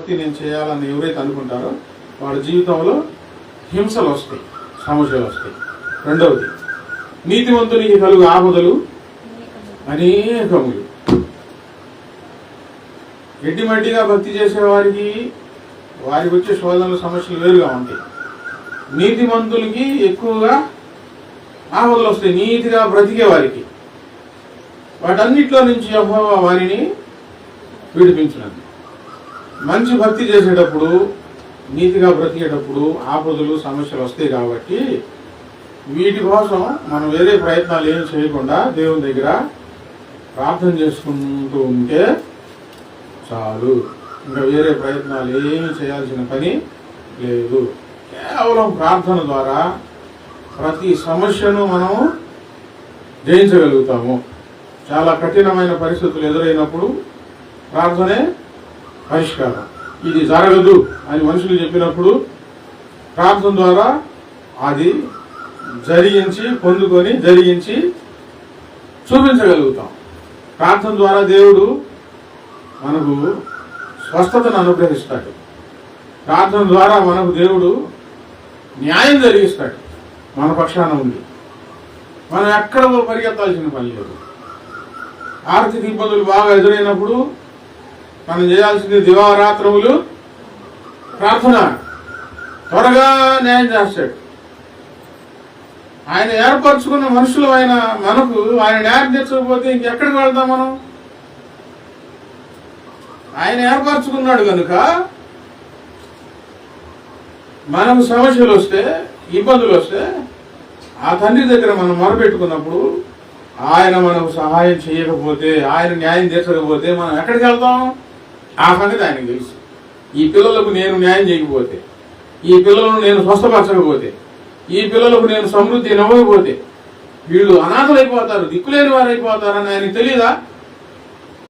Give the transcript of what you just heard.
భక్తి నేను చేయాలని ఎవరైతే అనుకుంటారో వాళ్ళ జీవితంలో హింసలు వస్తాయి, సమస్యలు వస్తాయి. రెండవది, నీతివంతునికి కలుగు ఆపదలు అనేకములు. ఎడ్డిమడ్డిగా భక్తి చేసేవారికి వారికి వచ్చే శోధనలు, సమస్యలు వేరుగా ఉంటాయి. నీతిమంతులకి ఎక్కువగా ఆపదలు వస్తాయి, నీతిగా బ్రతికే వారికి. వాటన్నిటిలో నుంచి యెహోవా వారిని విడిపించినది. మంచి భక్తి చేసేటప్పుడు, నీతిగా బ్రతికేటప్పుడు ఆపదలు, సమస్యలు వస్తాయి. కాబట్టి వీటి కోసం మనం వేరే ప్రయత్నాలు ఏం చేయకుండా దేవుని దగ్గర ప్రార్థన చేసుకుంటూ ఉంటే చాలు. ఇంకా వేరే ప్రయత్నాలు ఏమి చేయాల్సిన పని లేదు. కేవలం ప్రార్థన ద్వారా ప్రతి సమస్యను మనం జయించగలుగుతాము. చాలా కఠినమైన పరిస్థితులు ఎదురైనప్పుడు ప్రార్థనే పరిష్కారం. ఇది జరగదు అని మనుషులు చెప్పినప్పుడు ప్రార్థన ద్వారా అది జరిగించి చూపించగలుగుతాం. ప్రార్థన ద్వారా దేవుడు మనకు స్వస్థతను అనుగ్రహిస్తాడు. ప్రార్థన ద్వారా మనకు దేవుడు న్యాయం జరిగిస్తాడు. మన పక్షాన ఉంది. మనం ఎక్కడ పరిగెత్తాల్సిన పని లేదు. ఆర్థిక ఇబ్బందులు బాగా ఎదురైనప్పుడు మనం చేయాల్సింది దివారాత్రములు ప్రార్థన. త్వరగా న్యాయం చేస్తాడు. ఆయన ఏర్పరచుకున్న మనుషులు మనకు ఆయన న్యాయం తెచ్చకపోతే ఇంకెక్కడికి వెళ్తాం మనం? ఆయన ఏర్పరచుకున్నాడు కనుక మనకు సమస్యలు వస్తే, ఇబ్బందులు వస్తే ఆ తండ్రి దగ్గర మనం మొరపెట్టుకున్నప్పుడు ఆయన మనకు సహాయం చేయకపోతే, ఆయన న్యాయం తీర్చకపోతే మనం ఎక్కడికి వెళ్తాం? ఆ సంగతి ఆయనకు తెలుసు. ఈ పిల్లలకు నేను న్యాయం చేయకపోతే, ఈ పిల్లలను నేను స్వస్థపరచకపోతే, ఈ పిల్లలకు నేను సమృద్ధి ఇవ్వకపోతే వీళ్ళు అనాథలు అయిపోతారు, దిక్కులేని వారు అయిపోతారని ఆయనకు తెలియదా?